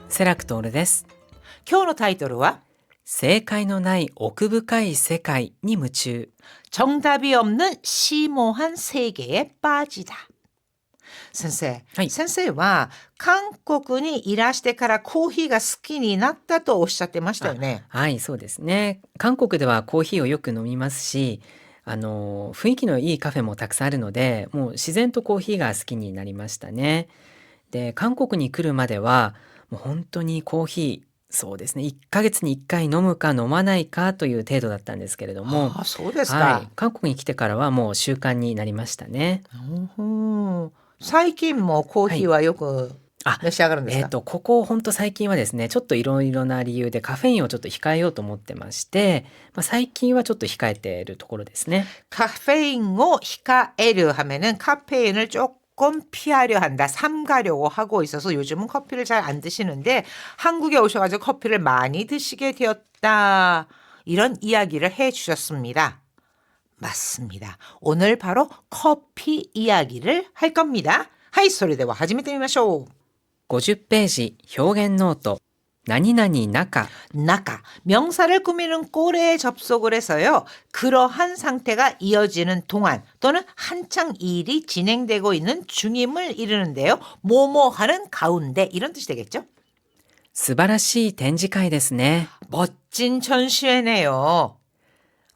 セラクトールです。今日のタイトルは正解のない奥深い世界に夢中。 정답이 없는 심오한 세계에 빠지다. 先生、はい。先生は韓国にいらしてからコーヒーが好きになったとおっしゃってましたよね。はい、そうですね。韓国ではコーヒーをよく飲みますし、雰囲気のいいカフェもたくさんあるので、もう自然とコーヒーが好きになりましたね。で、韓国に来るまでは、もう本当にコーヒー、そうですね、1ヶ月に1回飲むか飲まないかという程度だったんですけれども、ああ、そうですはか。い、韓国に来てからはもう習慣になりましたね。最近もコーはい。ヒーはよくあ、召し上がるんですか？ここほんと最近はですね、ちょっといろいろな理由でカフェインをちょっと控えようと思ってまして、最近はちょっと控えているところですね。카페인을控える 하면은 카페인을 조금 피하려 한다, 삼가려고 하고 있어서 요즘은 커피를 잘 안 드시는데 한국에 오셔가지고 커피를 많이 드시게 되었다. 이런 이야기를 해 주셨습니다. 맞습니다. 오늘 바로 커피 이야기를 할 겁니다. 하이, それでは始めてみましょう。50ページ表現ノート。何々中。 나가, 명사를 꾸미는 꼴에 접속을 해서요. 그러한 상태가 이어지는 동안 또는 한창 일이 진행되고 있는 중임을 이르는데요. 뭐뭐 하는 가운데, 이런 뜻이 되겠죠? 素晴らしい展示会ですね。 멋진 전시회네요.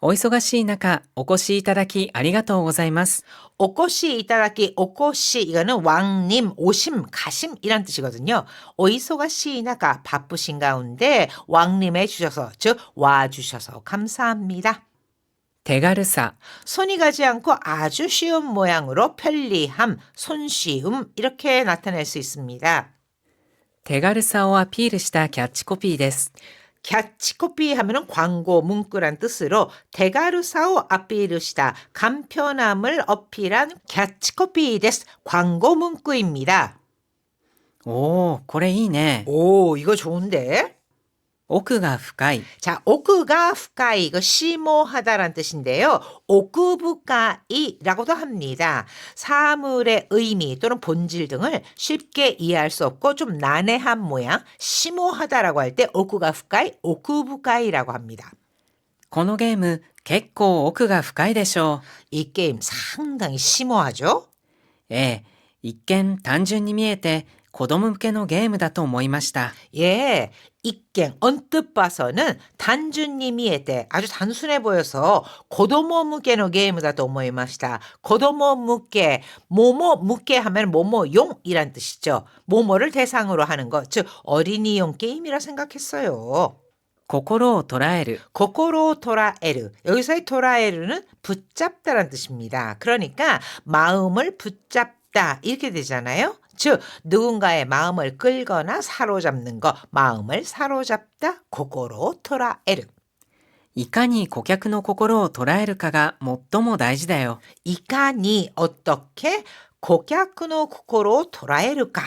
お忙しい中、お越しいただきありがとうございます。 오코시 이따다키, 오코시, 이거는 왕님, 오심, 가심 이란 뜻이거든요. 오이소가시나가 바쁘신 가운데 왕님해 주셔서, 즉 와주셔서 감사합니다. 手軽さ。 손이 가지 않고 아주 쉬운 모양으로 편리함, 손쉬움 이렇게 나타낼 수 있습니다. 手軽さをアピールしたキャッチコピーです。 갸치코피 하면은 광고 문구란 뜻으로 대가루사오 아피르시다, 간편함을 어필한 갸치코피 데스, 광고 문구입니다. おー、これいいね。 오, 이거 좋은데? 奥が深い。 자, 오크가 후카이, 이거 심오하다란 뜻인데요. 오크부카이라고도 합니다. 사물의 의미 또는 본질 등을 쉽게 이해할 수 없고 좀 난해한 모양, 심오하다라고 할 때 오크가 후카이, 오크부카이라고 합니다. このゲーム、結構奥が深いでしょう。 이 게임 상당히 심오하죠? ええ、一見単純に見えて子供向けのゲームだと思いました。 예, 이깽 언뜻 봐서는 단순히 미에때 아주 단순해 보여서 고도모 무게의 게임이다 또 모이마시다. 고도모 무게, 모모 무게 하면 모모용이란 뜻이죠. 모모를 대상으로 하는 것, 즉 어린이용 게임이라 생각했어요. 心を捉える。 고코로 토라에르. 여기서의 토라에르는 붙잡다란 뜻입니다. 그러니까 마음을 붙잡다 이렇게 되잖아요. 즉 누군가의 마음을 끌거나 사로잡는 것, 마음을 사로잡다, 고코로 토라에르. いかに顧客の心を捉えるかが最も大事だよ。 이까니 어떻게 고객의 고코로 토라에르까,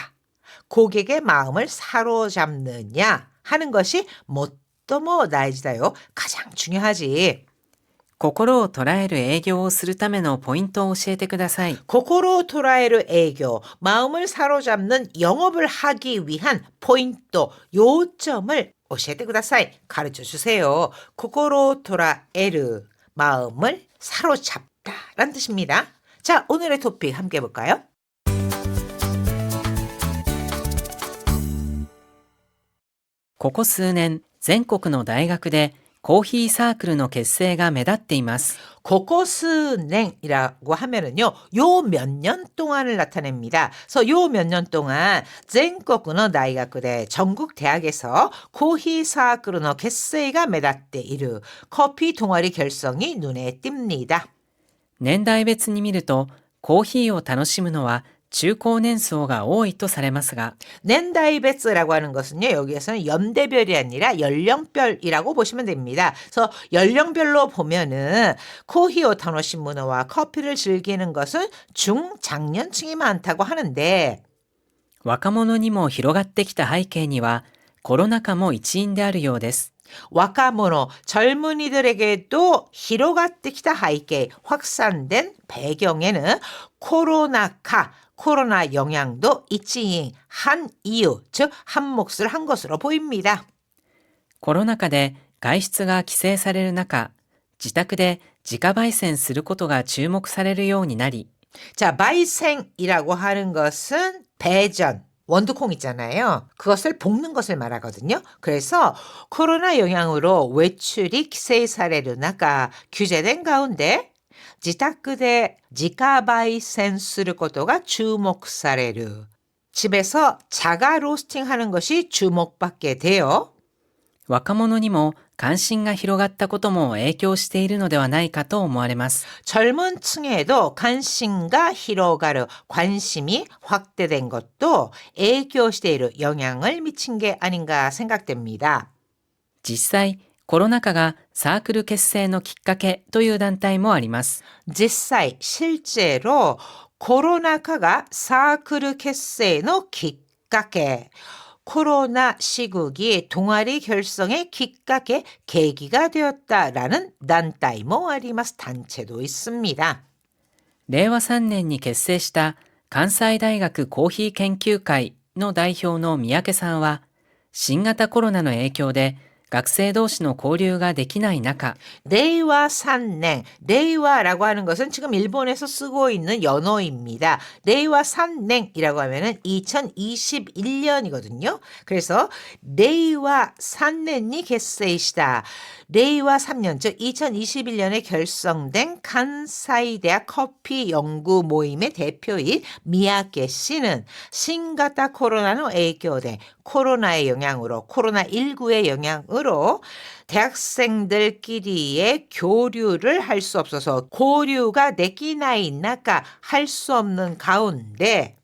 고객의 마음을 사로잡느냐 하는 것이 뭐또뭐 나이지다요. 가장 중요하지. 心を捉える営業をするためのポイントを教えてください。 고코로 토라에르 애교, 마음을 사로잡는 영업을 하기 위한 포인트, 요점을 오시에테 쿠다사이, 가르쳐 주세요. 고코로 토라에르, 마음을 사로잡다 라는 뜻입니다. 자, 오늘의 토픽 함께 해볼까요? ここ数年、全国の大学でコーヒーサークルの結成が目立っています。 고코스냉이라고 하면은요, 요 몇 년 동안을 나타냅니다. 그래서 요 몇 년 동안 전국의 대학의 전국 대학에서 코히 사쿠르의 결성이 메다tte 이루, 커피 동아리 결성이 눈에 띕니다. 年代別に見ると、コーヒーを楽しむのは中高年層が多いとされますが、 낸다이베츠라고 하는 것은요, 여기에서는 연대별이 아니라 연령별이라고 보시면 됩니다. 그래서 연령별로 보면은 코히오 타노시무노와 커피를 즐기는 것은 중장년층이 많다고 하는데, 若者にも広がってきた背景にはコロナ禍も一因であるようです。 와카모노, 젊은이들에게도 히로가뜨키다 하이케, 확산된 배경에는 코로나 영향도 이치인 한 이유, 즉 한 몫을 한 것으로 보입니다. コロナ禍で外出が規制される中、自宅で自家焙煎することが注目されるようになり、 자, 바이생이라고 하는 것은 배전, 원두콩 있잖아요. 그것을 볶는 것을 말하거든요. 그래서 코로나 영향으로 외출이規制される中, 규제된 가운데 自宅で自家焙煎することが注目される. 집에서 자가 로스팅 하는 것이 주목받게 돼요. 若者にも関心が広がったことも影響しているのではないかと思われます。 젊은 층에도 관심과 히로가르, 관심이 확대된 것도 影響している 영향을 미친 게 아닌가 생각됩니다. 実際、コロナ禍がサークル結成のきっかけという団体もあります。 実際, 실제로 코로나가 사클 결성의 きっかけ, 코로나 시국이 동아리 결성의 きっかけ, 계기가 되었다라는 단타이모 아리마스, 단체도 있습니다. 令和3年に結成した関西大学コーヒー研究会の代表の三宅さんは、新型コロナの影響で学生同士の交流ができない中、 레이와 산냉, 레이와라고 하는 것은 지금 일본에서 쓰고 있는 연어입니다. 레이와 산냉이라고 하면은 2021년이거든요. 그래서 레이와 산냉이 결성시다. 레이와 3년, 즉 2021년에 결성된 간사이 대학 커피 연구 모임의 대표인 미야케 씨는 신型 코로나의 影響で 코로나의 영향으로, 코로나19의 영향으로 대학생들끼리의 교류를 할 수 없어서 고류가 되기나이 나까 할 수 없는 가운데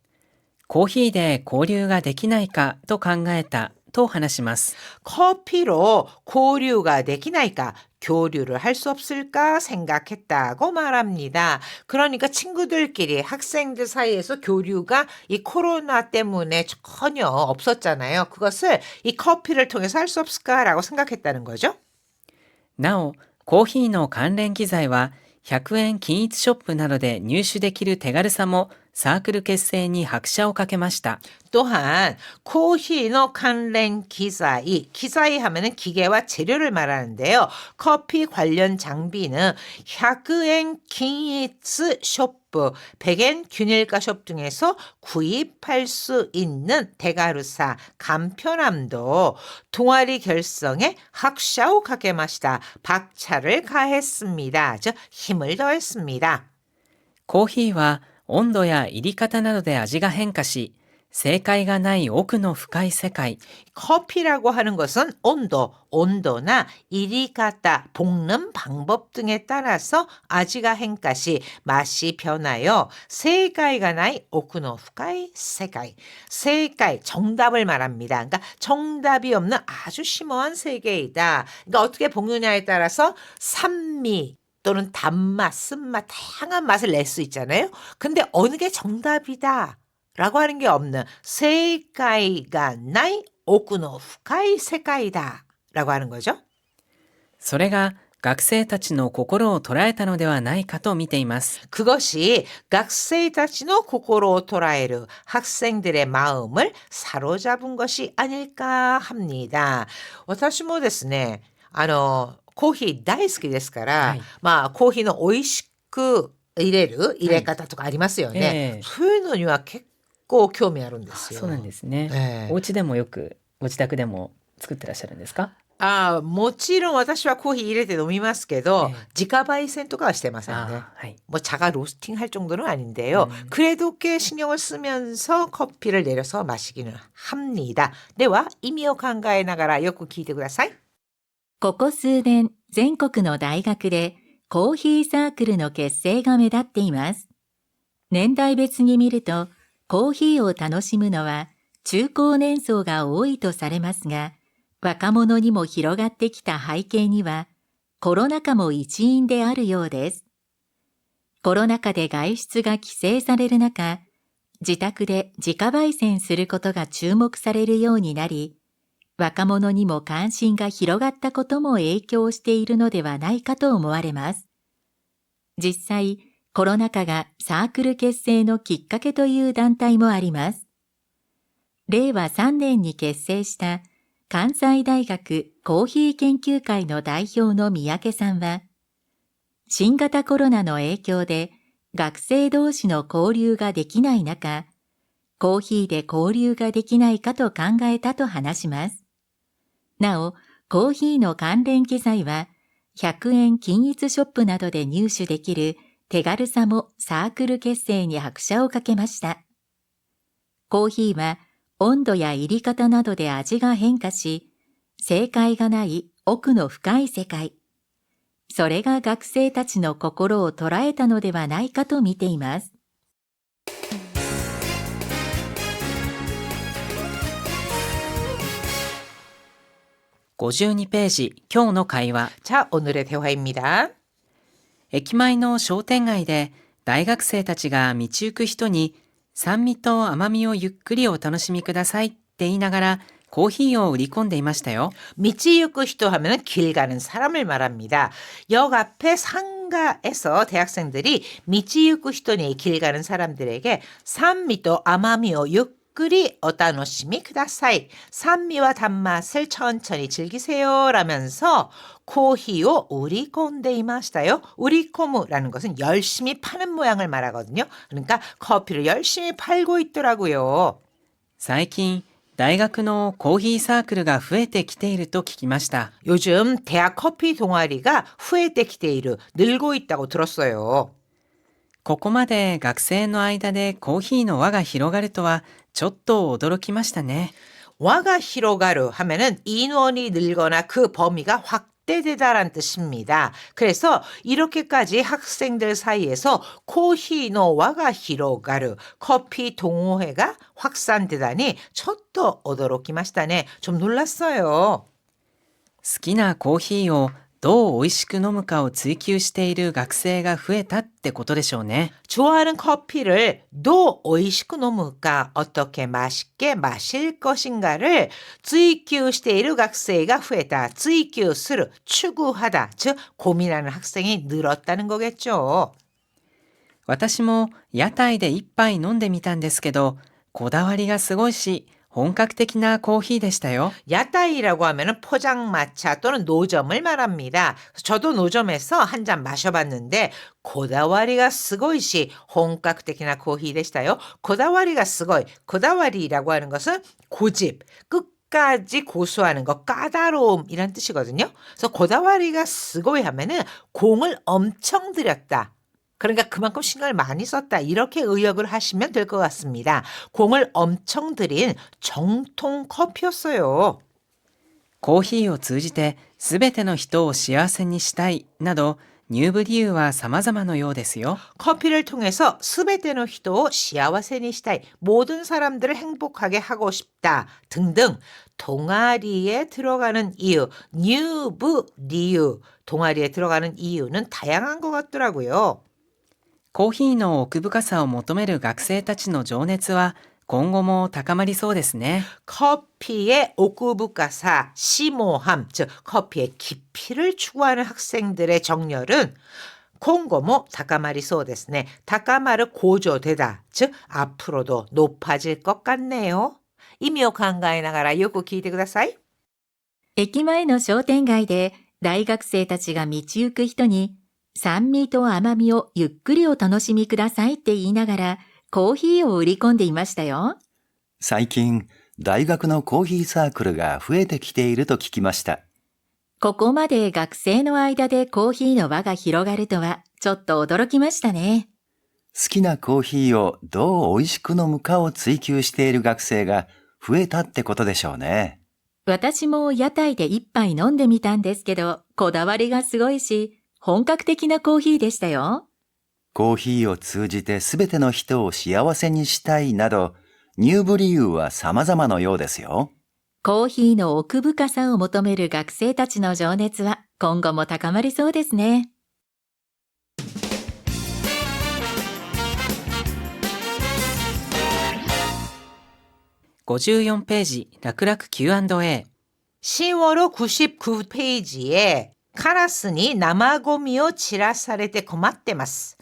コーヒーで交流ができないかと考えたと話します。 커피로 고류가 되기나이까, 교류를 할 수 없을까 생각했다고 말합니다. 그러니까 친구들끼리, 학생들 사이에서 교류가 이 코로나 때문에 전혀 없었잖아요. 그것을 이 커피를 통해서 할 수 없을까라고 생각했다는 거죠. なお、コーヒーの関連機材は100円均一ショップなどで入手できる手軽さもサークル結成に拍車をかけました。 또한 코히노 관련 기사이, 기사이 하면은 기계와 재료를 말하는데요. 커피 관련 장비는 100엔 긴이츠 쇼프, 100엔 균일가 숍 등에서 구입할 수 있는 대가루사, 간편함도 동아리 결성에 학샤오 가게마시다, 박차를 가했습니다. 즉 힘을 더했습니다. コーヒーは温度や入り方などで味が変化し、正解がない奥の深い世界。 커피라고 하는 것은 온도나 이리가타, 볶는 방법 등에 따라서 아지가 행가시, 맛이 변하여 세가이가 나이 오쿠노 후카이 세가이. 세가이, 정답을 말합니다. 그러니까 정답이 없는 아주 심오한 세계이다. 그러니까 어떻게 볶느냐에 따라서 산미 또는 단맛, 쓴맛, 다양한 맛을 낼 수 있잖아요. 근데 어느 게 정답이다 라고 하는 게 없는 세가이가 나이 오쿠노 후카이 세가이다 라고 하는 거죠. それが学生たちの心を捉えたのではないかと見ています。 그것이 학생의 고코로 토라에르, 학생들의 마음을 사로잡은 것이 아닐까 합니다. 私もですね、コーヒー大好きですから、はい、まあコーヒーの美味しく入れる入れ方とかありますよね。そういうのには結構興味あるんですよ。そうなんですね。お家でもよくご自宅でも作ってらっしゃるんですか？もちろん私はコーヒー入れて飲みますけど、自家焙煎とかはしてませんね。뭐 자가 로스팅 할 정도는 아닌데요. 그래도 꽤 신경을 쓰면서 커피를 내려서 마시기는 합니다. では意味を考えながらよく聞いてください。ここ数年、全国の大学でコーヒーサークルの結成が目立っています。年代別に見ると、コーヒーを楽しむのは中高年層が多いとされますが、若者にも広がってきた背景には、コロナ禍も一因であるようです。コロナ禍で外出が規制される中、自宅で自家焙煎することが注目されるようになり、若者にも関心が広がったことも影響しているのではないかと思われます。実際、コロナ禍がサークル結成のきっかけという団体もあります。令和3年に結成した関西大学コーヒー研究会の代表の三宅さんは、新型コロナの影響で学生同士の交流ができない中、コーヒーで交流ができないかと考えたと話します。なお、コーヒーの関連機材は100円均一ショップなどで入手できる手軽さもサークル結成に拍車をかけました。コーヒーは温度や入り方などで味が変化し、正解がない奥の深い世界。それが学生たちの心を捉えたのではないかと見ています。52ページ、今日の会話。 자, 오늘의 대화입니다. 駅前の商店街で大学生たちが道行く人に酸味と甘みをゆっくりお楽しみくださいって言いながらコーヒーを売り込んでいましたよ。 미치유쿠히토 하면은 길 가는 사람을 말합니다. 역 앞에 상가에서 대학생들이 미치유쿠히토니 길 가는 사람들에게 산미도 아마미오 유끄리 어따노시미 쿠다사이, 산미와 단맛을 천천히 즐기세요 라면서 코히오 우리콘데이마시다요. 우리코무라는 것은 열심히 파는 모양을 말하거든요. 그러니까 커피를 열심히 팔고 있더라고요. 最近大学のコーヒーサークルが増えてきていると聞きました。 요즘 대학 커피 동아리가 후에테키테이르 늘고 있다고 들었어요. ここまで学生の間でコーヒーの輪が広がるとはちょっと驚きましたね。 와가 히로가루 하면은 인원이 늘거나 그 범위가 확대되다라는 뜻입니다. 그래서 이렇게까지 학생들 사이에서 코히노 와가 히로가루, 커피 동호회가 확산되다니 저도 오도로키마시다네. 좀 놀랐어요. 好きなコーヒーをどう美味しく飲むかを追求している学生が増えたってことでしょうね。 좋아하는 커피를 도 오이시쿠 노무까 어떻게 맛있게 마실 것인가를追求している 学生が 후에다. 追求する 추구하다. 즉 고민하는 학생이 늘었다는 거겠죠. 私も屋台で一杯飲んでみたんですけど、こだわりがすごいし、本格的なコーヒーでしたよ。 야타이라고 하면은 포장마차 또는 노점을 말합니다. 저도 노점에서 한 잔 마셔봤는데 고다와리가 스고이시 혼각적이나 코히 되시다요. 고다와리가 스고이. 고다와리라고 하는 것은 고집, 끝까지 고수하는 것, 까다로움 이란 뜻이거든요. 그래서 고다와리가 스고이 하면은 공을 엄청 들였다. 그러니까 그만큼 신경을 많이 썼다. 이렇게 의역을 하시면 될 것 같습니다. 공을 엄청 들인 정통 커피였어요. コーヒーを通じてすべての人を幸せにしたいなど入部理由は様々のようですよ。 커피를 통해서 스베테노 히토 시아와세니 시타이, 모든 사람들을 행복하게 하고 싶다 등등 동아리에 들어가는 이유, 뉴부 리유, 동아리에 들어가는 이유는 다양한 것 같더라고요. コーヒーの奥深さを求める学生たちの情熱は今後も高まりそうですね。 커피의 오쿠부카사, 시모함, 즉 커피의 깊이를 추구하는 학생들의 정열은 공고모 다카마리소ですね. 다카마르 고조되다. 즉 앞으로도 높아질 것 같네요. 의미を考えながらよく聞いてください. 駅前の商店街で大学生たちが道行く人に酸味と甘みをゆっくりお楽しみくださいって言いながらコーヒーを売り込んでいましたよ。最近、大学のコーヒーサークルが増えてきていると聞きました。ここまで学生の間でコーヒーの輪が広がるとはちょっと驚きましたね。好きなコーヒーをどう美味しく飲むかを追求している学生が増えたってことでしょうね。私も屋台で一杯飲んでみたんですけど、こだわりがすごいし、本格的なコーヒーでしたよ。コーヒーを通じてすべての人を幸せにしたいなど、入部理由は様々のようですよ。コーヒーの奥深さを求める学生たちの情熱は今後も高まりそうですね。54ページ、楽々 Q&A。 10월 99페이지에 카라스니 나마고미오 지라사레테 고맙테마스.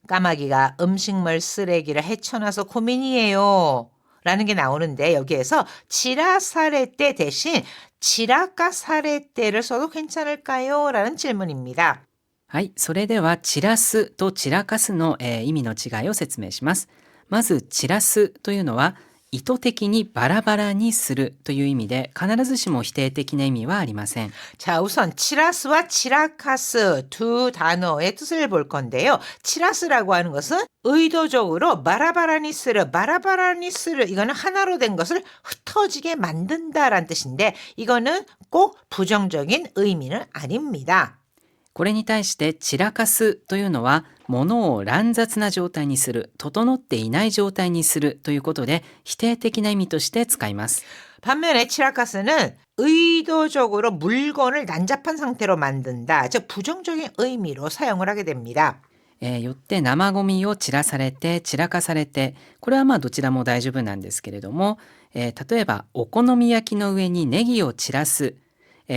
까마귀가 음식물 쓰레기를 헤쳐놔서 고민이에요. 라는 게 나오는데 여기에서 지라사레테 대신 지라카사레테를 써도 괜찮을까요? 라는 질문입니다. はい、それでは散らすと散らかすの、意味の違いを説明します。まず散らすというのは意図的にバラバラにするという意味で必ずしも否定的な意味はありません。 자, 우선 치라스와 치라카스 두 단어의 뜻을 볼 건데요. 치라스라고 하는 것은 의도적으로 바라바라니스르 이거는 하나로 된 것을 흩어지게 만든다라는 뜻인데 이거는 꼭 부정적인 의미는 아닙니다. これに対して散らかすというのは物を乱雑な状態にする、整っていない状態にするということで否定的な意味として使います。 반면에 치라카스는 의도적으로 물건을 난잡한 상태로 만든다. 즉 부정적인 의미로 사용을 하게 됩니다. よって生ゴミを散らされて散らかされて、これはまあどちらも大丈夫なんですけれども、例えばお好み焼きの上にネギを散らす、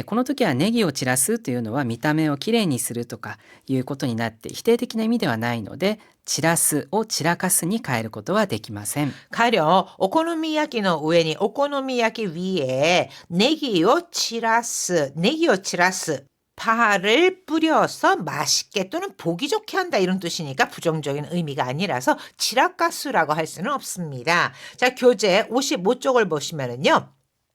この時はネギを散らすというのは見た目をきれいにするとかいうことになって否定的な意味ではないので、散らすを散らかすに変えることはできません。 가령 오코노미야키の上に 오코노미야키 위에 네기요 치라스 파를 뿌려서 맛있게 또는 보기 좋게 한다 이런 뜻이니까 부정적인 의미가 아니라서 지라카스라고 할 수는 없습니다. 자, 교재 55쪽을 보시면은요.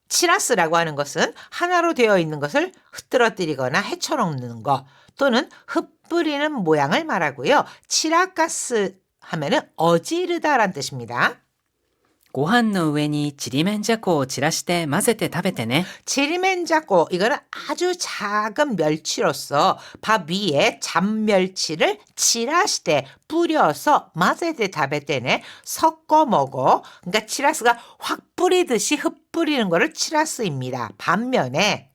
치라스라고 하는 것은 하나로 되어 있는 것을 흐트러뜨리거나 헤쳐놓는 것 또는 흩뿌리는 모양을 말하고요. 치라카스 하면은 어지르다란 뜻입니다. ご飯の上にちりめんじゃこを散らして混ぜて食べてね。 지리멘자꼬 이거는 아주 작은 멸치로서 밥 위에 잡멸치를 치라시대 뿌려서 마제데 다베테네 섞어 먹어. 그러니까 치라스가 확 뿌리듯이 흩뿌리는 거를 치라스입니다. 반면에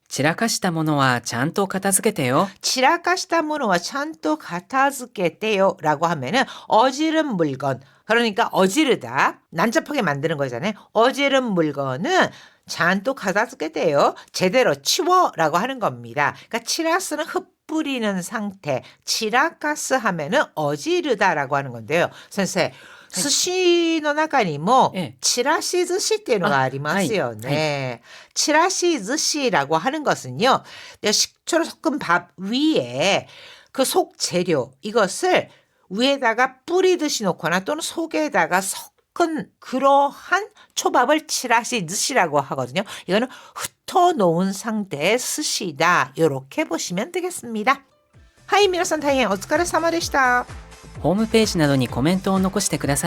散らかしたものはちゃんと片付けてよ。 치라카시다모노와 찬또 가타즈케테요 라고 하면은 어지른 물건 그러니까 어지르다 난잡하게 만드는 거잖아요. 어지른 물건은 찬또 가타즈케테요 제대로 치워라고 하는 겁니다. 그러니까 치라스는 흩뿌리는 상태 치라카스 하면은 어지르다라고 하는 건데요. 선생 스시の中にも 예. チラシ寿司っていうのがありますよね。 チラシ寿司라고 하는 것은요. 식초를 섞은 밥 위에 그 속 재료 이것을 위에다가 뿌리듯이 놓거나 또는 속에다가 섞은 그러한 초밥을 치라시 드시라고 하거든요. 이거는 흩어놓은 상태의 스시다. 이렇게 보시면 되겠습니다. 하이, 皆さん大変お疲れ様でした。ホームページなどにコメントを残してください。